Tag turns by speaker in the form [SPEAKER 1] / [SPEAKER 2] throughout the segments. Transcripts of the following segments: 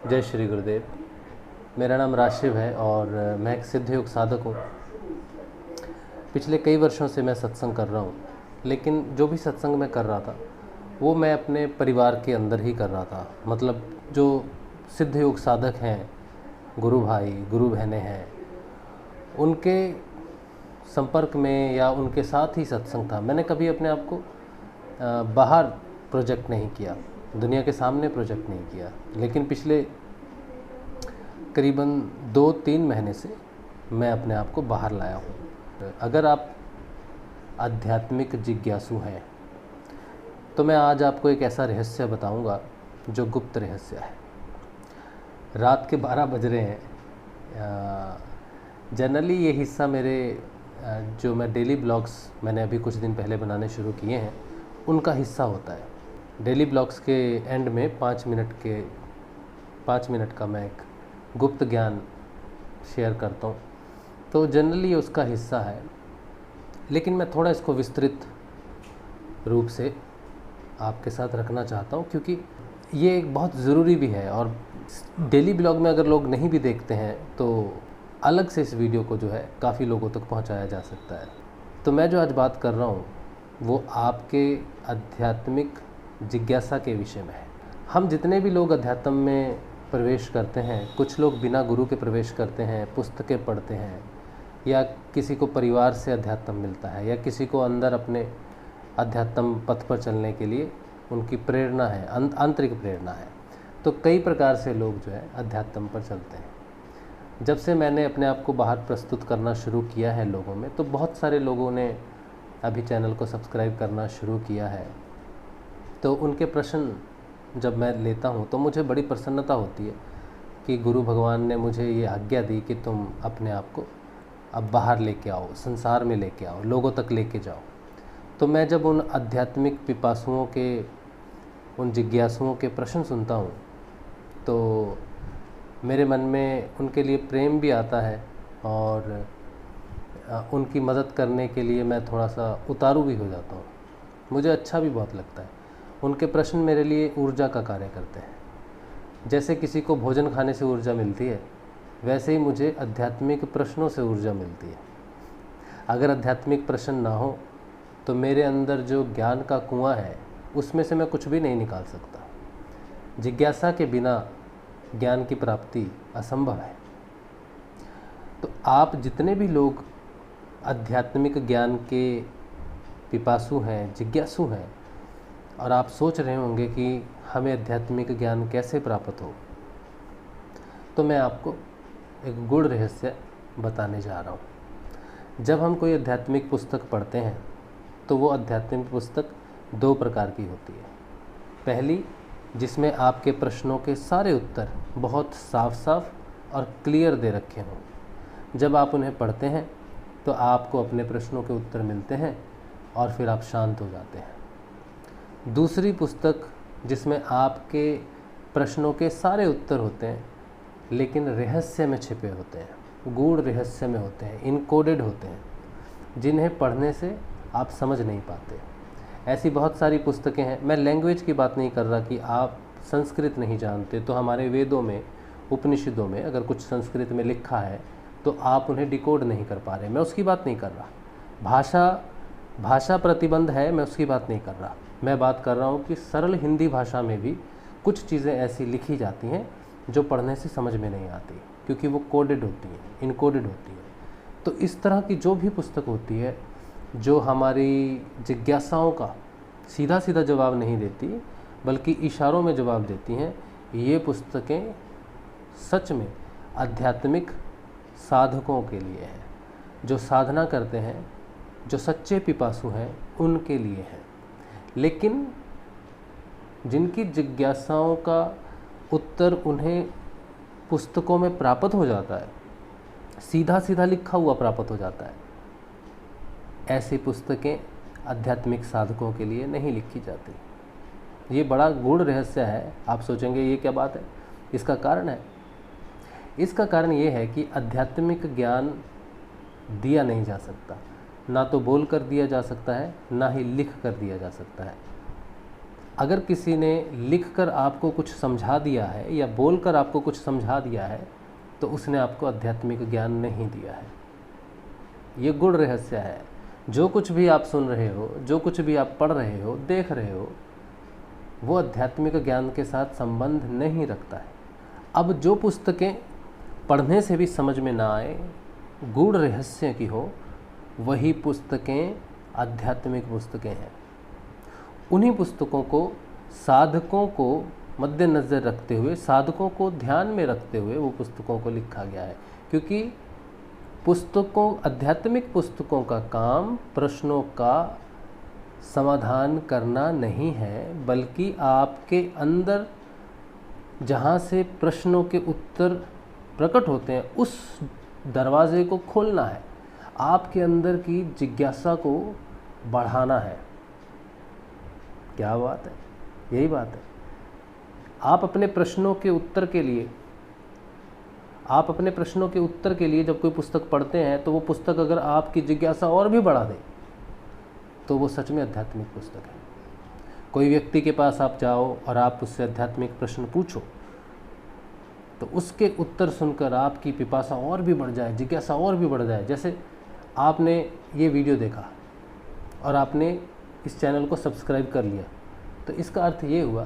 [SPEAKER 1] जय श्री गुरुदेव। मेरा नाम राशिव है और मैं एक सिद्ध योग साधक हूँ। पिछले कई वर्षों से मैं सत्संग कर रहा हूँ, लेकिन जो भी सत्संग मैं कर रहा था वो मैं अपने परिवार के अंदर ही कर रहा था। मतलब जो सिद्ध योग साधक हैं, गुरु भाई गुरु बहनें हैं, उनके संपर्क में या उनके साथ ही सत्संग था। मैंने कभी अपने आप को बाहर प्रोजेक्ट नहीं किया, दुनिया के सामने प्रोजेक्ट नहीं किया। लेकिन पिछले करीबन 2-3 महीने से मैं अपने आप को बाहर लाया हूँ। अगर आप आध्यात्मिक जिज्ञासु हैं तो मैं आज आपको एक ऐसा रहस्य बताऊंगा जो गुप्त रहस्य है। रात के 12 बज रहे हैं। जनरली ये हिस्सा मेरे जो मैं डेली ब्लॉग्स मैंने अभी कुछ दिन पहले बनाने शुरू किए हैं उनका हिस्सा होता है। डेली ब्लॉग्स के एंड में 5 मिनट का मैं एक गुप्त ज्ञान शेयर करता हूँ, तो जनरली उसका हिस्सा है। लेकिन मैं थोड़ा इसको विस्तृत रूप से आपके साथ रखना चाहता हूँ, क्योंकि ये एक बहुत ज़रूरी भी है। और डेली ब्लॉग में अगर लोग नहीं भी देखते हैं तो अलग से इस वीडियो को जो है काफ़ी लोगों तक पहुँचाया जा सकता है। तो मैं जो आज बात कर रहा हूँ वो आपके आध्यात्मिक जिज्ञासा के विषय में है। हम जितने भी लोग अध्यात्म में प्रवेश करते हैं, कुछ लोग बिना गुरु के प्रवेश करते हैं, पुस्तकें पढ़ते हैं, या किसी को परिवार से अध्यात्म मिलता है, या किसी को अंदर अपने अध्यात्म पथ पर चलने के लिए उनकी प्रेरणा है, आंतरिक प्रेरणा है। तो कई प्रकार से लोग जो है अध्यात्म पर चलते हैं। जब से मैंने अपने आप को बाहर प्रस्तुत करना शुरू किया है लोगों में, तो बहुत सारे लोगों ने अभी चैनल को सब्सक्राइब करना शुरू किया है। तो उनके प्रश्न जब मैं लेता हूँ तो मुझे बड़ी प्रसन्नता होती है कि गुरु भगवान ने मुझे ये आज्ञा दी कि तुम अपने आप को अब बाहर लेके आओ, संसार में लेके आओ, लोगों तक लेके जाओ। तो मैं जब उन आध्यात्मिक पिपासुओं के, उन जिज्ञासुओं के प्रश्न सुनता हूँ तो मेरे मन में उनके लिए प्रेम भी आता है, और उनकी मदद करने के लिए मैं थोड़ा सा उतारू भी हो जाता हूँ। मुझे अच्छा भी बहुत लगता है। उनके प्रश्न मेरे लिए ऊर्जा का कार्य करते हैं। जैसे किसी को भोजन खाने से ऊर्जा मिलती है, वैसे ही मुझे आध्यात्मिक प्रश्नों से ऊर्जा मिलती है। अगर आध्यात्मिक प्रश्न ना हो तो मेरे अंदर जो ज्ञान का कुआं है उसमें से मैं कुछ भी नहीं निकाल सकता। जिज्ञासा के बिना ज्ञान की प्राप्ति असंभव है। तो आप जितने भी लोग आध्यात्मिक ज्ञान के पिपासु हैं, जिज्ञासु हैं, और आप सोच रहे होंगे कि हमें आध्यात्मिक ज्ञान कैसे प्राप्त हो, तो मैं आपको एक गूढ़ रहस्य बताने जा रहा हूँ। जब हम कोई आध्यात्मिक पुस्तक पढ़ते हैं तो वो आध्यात्मिक पुस्तक 2 प्रकार की होती है। पहली, जिसमें आपके प्रश्नों के सारे उत्तर बहुत साफ साफ और क्लियर दे रखे हों। जब आप उन्हें पढ़ते हैं तो आपको अपने प्रश्नों के उत्तर मिलते हैं और फिर आप शांत हो जाते हैं। दूसरी पुस्तक, जिसमें आपके प्रश्नों के सारे उत्तर होते हैं लेकिन रहस्य में छिपे होते हैं, गूढ़ रहस्य में होते हैं, इनकोडेड होते हैं, जिन्हें पढ़ने से आप समझ नहीं पाते। ऐसी बहुत सारी पुस्तकें हैं। मैं लैंग्वेज की बात नहीं कर रहा कि आप संस्कृत नहीं जानते तो हमारे वेदों में, उपनिषदों में अगर कुछ संस्कृत में लिखा है तो आप उन्हें डिकोड नहीं कर पा रहे, मैं उसकी बात नहीं कर रहा। भाषा प्रतिबंध है, मैं उसकी बात नहीं कर रहा। मैं बात कर रहा हूँ कि सरल हिंदी भाषा में भी कुछ चीज़ें ऐसी लिखी जाती हैं जो पढ़ने से समझ में नहीं आती, क्योंकि वो कोडेड होती हैं, इनकोडेड होती हैं। तो इस तरह की जो भी पुस्तक होती है जो हमारी जिज्ञासाओं का सीधा सीधा जवाब नहीं देती बल्कि इशारों में जवाब देती हैं, ये पुस्तकें सच में आध्यात्मिक साधकों के लिए हैं। जो साधना करते हैं, जो सच्चे पिपासु हैं, उनके लिए हैं। लेकिन जिनकी जिज्ञासाओं का उत्तर उन्हें पुस्तकों में प्राप्त हो जाता है, सीधा सीधा लिखा हुआ प्राप्त हो जाता है, ऐसी पुस्तकें आध्यात्मिक साधकों के लिए नहीं लिखी जाती। ये बड़ा गूढ़ रहस्य है। आप सोचेंगे ये क्या बात है? इसका कारण है। इसका कारण ये है कि आध्यात्मिक ज्ञान दिया नहीं जा सकता, ना तो बोल कर दिया जा सकता है, ना ही लिख कर दिया जा सकता है। अगर किसी ने लिखकर आपको कुछ समझा दिया है या बोलकर आपको कुछ समझा दिया है तो उसने आपको आध्यात्मिक ज्ञान नहीं दिया है। ये गूढ़ रहस्य है। जो कुछ भी आप सुन रहे हो, जो कुछ भी आप पढ़ रहे हो, देख रहे हो, वो आध्यात्मिक ज्ञान के साथ संबंध नहीं रखता है। अब जो पुस्तकें पढ़ने से भी समझ में ना आए, गूढ़ रहस्य की हो, वही पुस्तकें आध्यात्मिक पुस्तकें हैं। उन्हीं पुस्तकों को साधकों को मद्देनज़र रखते हुए, साधकों को ध्यान में रखते हुए वो पुस्तकों को लिखा गया है। क्योंकि पुस्तकों, आध्यात्मिक पुस्तकों का काम प्रश्नों का समाधान करना नहीं है, बल्कि आपके अंदर जहाँ से प्रश्नों के उत्तर प्रकट होते हैं उस दरवाजे को खोलना है, आपके अंदर की जिज्ञासा को बढ़ाना है। क्या बात है, यही बात है। आप अपने प्रश्नों के उत्तर के लिए जब कोई पुस्तक पढ़ते हैं तो वो पुस्तक अगर आपकी जिज्ञासा और भी बढ़ा दे तो वो सच में आध्यात्मिक पुस्तक है। कोई व्यक्ति के पास आप जाओ और आप उससे आध्यात्मिक प्रश्न पूछो तो उसके उत्तर सुनकर आपकी पिपासा और भी बढ़ जाए, जिज्ञासा और भी बढ़ जाए। जैसे आपने ये वीडियो देखा और आपने इस चैनल को सब्सक्राइब कर लिया, तो इसका अर्थ ये हुआ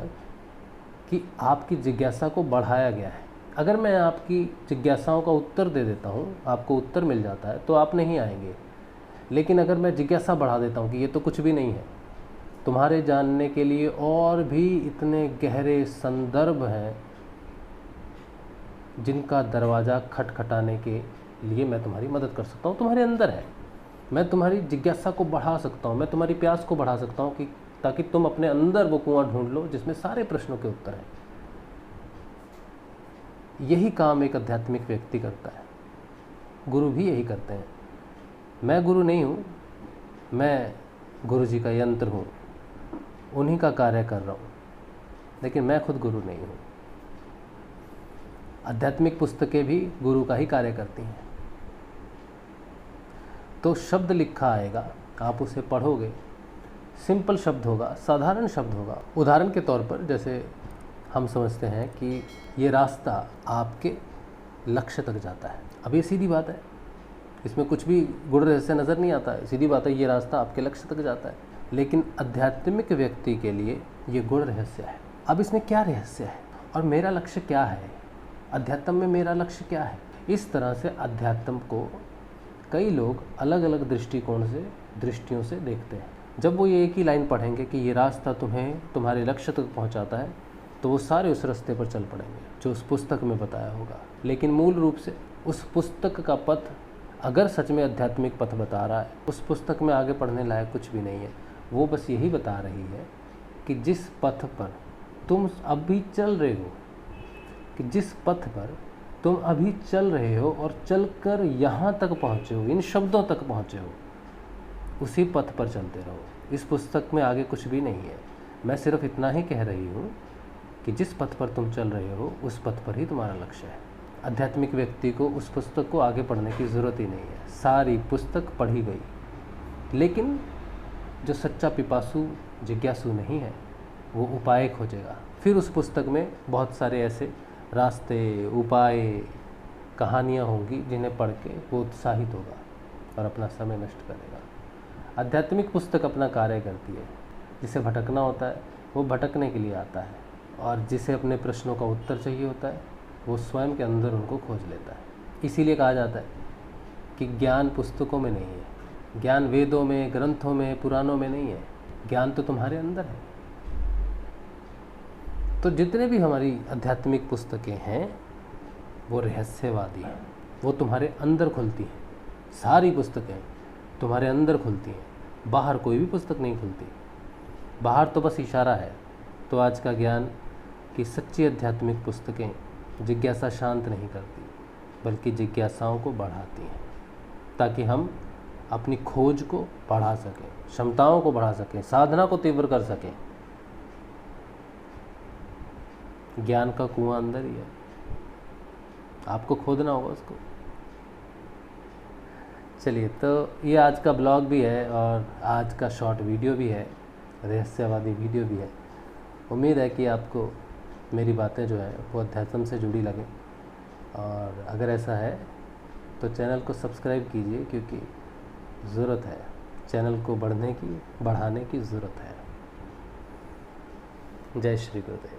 [SPEAKER 1] कि आपकी जिज्ञासा को बढ़ाया गया है। अगर मैं आपकी जिज्ञासाओं का उत्तर दे देता हूँ, आपको उत्तर मिल जाता है, तो आप नहीं आएंगे। लेकिन अगर मैं जिज्ञासा बढ़ा देता हूँ कि ये तो कुछ भी नहीं है, तुम्हारे जानने के लिए और भी इतने गहरे संदर्भ हैं जिनका दरवाज़ा खटखटाने के लिए मैं तुम्हारी मदद कर सकता हूँ, तुम्हारे अंदर है। मैं तुम्हारी जिज्ञासा को बढ़ा सकता हूँ, मैं तुम्हारी प्यास को बढ़ा सकता हूँ कि ताकि तुम अपने अंदर वो कुआं ढूंढ लो जिसमें सारे प्रश्नों के उत्तर हैं। यही काम एक आध्यात्मिक व्यक्ति करता है। गुरु भी यही करते हैं। मैं गुरु नहीं हूँ, मैं गुरु जी का यंत्र हूँ, उन्हीं का कार्य कर रहा हूँ, लेकिन मैं खुद गुरु नहीं हूँ। आध्यात्मिक पुस्तकें भी गुरु का ही कार्य करती हैं। तो शब्द लिखा आएगा, आप उसे पढ़ोगे, सिंपल शब्द होगा, साधारण शब्द होगा। उदाहरण के तौर पर जैसे हम समझते हैं कि ये रास्ता आपके लक्ष्य तक जाता है। अब ये सीधी बात है, इसमें कुछ भी गूढ़ रहस्य नज़र नहीं आता है। सीधी बात है, ये रास्ता आपके लक्ष्य तक जाता है। लेकिन आध्यात्मिक व्यक्ति के लिए ये गूढ़ रहस्य है। अब इसमें क्या रहस्य है और मेरा लक्ष्य क्या है, अध्यात्म में मेरा लक्ष्य क्या है? इस तरह से अध्यात्म को कई लोग अलग अलग दृष्टियों से देखते हैं। जब वो ये एक ही लाइन पढ़ेंगे कि ये रास्ता तुम्हें तुम्हारे लक्ष्य तक पहुंचाता है, तो वो सारे उस रास्ते पर चल पड़ेंगे जो उस पुस्तक में बताया होगा। लेकिन मूल रूप से उस पुस्तक का पथ अगर सच में आध्यात्मिक पथ बता रहा है, उस पुस्तक में आगे पढ़ने लायक कुछ भी नहीं है। वो बस यही बता रही है कि जिस पथ पर तुम अभी चल रहे हो, और चलकर यहाँ तक पहुँचे हो, इन शब्दों तक पहुँचे हो, उसी पथ पर चलते रहो। इस पुस्तक में आगे कुछ भी नहीं है। मैं सिर्फ इतना ही कह रही हूँ कि जिस पथ पर तुम चल रहे हो उस पथ पर ही तुम्हारा लक्ष्य है। आध्यात्मिक व्यक्ति को उस पुस्तक को आगे पढ़ने की ज़रूरत ही नहीं है, सारी पुस्तक पढ़ी गई। लेकिन जो सच्चा पिपासु जिज्ञासु नहीं है वो उपाय खोजेगा। फिर उस पुस्तक में बहुत सारे ऐसे रास्ते, उपाय, कहानियाँ होंगी जिन्हें पढ़ के वो उत्साहित होगा और अपना समय नष्ट करेगा। आध्यात्मिक पुस्तक अपना कार्य करती है। जिसे भटकना होता है वो भटकने के लिए आता है, और जिसे अपने प्रश्नों का उत्तर चाहिए होता है वो स्वयं के अंदर उनको खोज लेता है। इसीलिए कहा जाता है कि ज्ञान पुस्तकों में नहीं है, ज्ञान वेदों में, ग्रंथों में, पुराणों में नहीं है, ज्ञान तो तुम्हारे अंदर है। तो जितने भी हमारी आध्यात्मिक पुस्तकें हैं वो रहस्यवादी हैं, वो तुम्हारे अंदर खुलती हैं। सारी पुस्तकें तुम्हारे अंदर खुलती हैं, बाहर कोई भी पुस्तक नहीं खुलती। बाहर तो बस इशारा है। तो आज का ज्ञान कि सच्ची आध्यात्मिक पुस्तकें जिज्ञासा शांत नहीं करती, बल्कि जिज्ञासाओं को बढ़ाती हैं, ताकि हम अपनी खोज को बढ़ा सकें, क्षमताओं को बढ़ा सकें, साधना को तीव्र कर सकें। ज्ञान का कुआं अंदर ही है, आपको खोदना होगा उसको। चलिए, तो ये आज का ब्लॉग भी है और आज का शॉर्ट वीडियो भी है, रहस्यवादी वीडियो भी है। उम्मीद है कि आपको मेरी बातें जो है वो अध्यात्म से जुड़ी लगें, और अगर ऐसा है तो चैनल को सब्सक्राइब कीजिए, क्योंकि ज़रूरत है चैनल को बढ़ाने की ज़रूरत है। जय श्री गुरुदेव।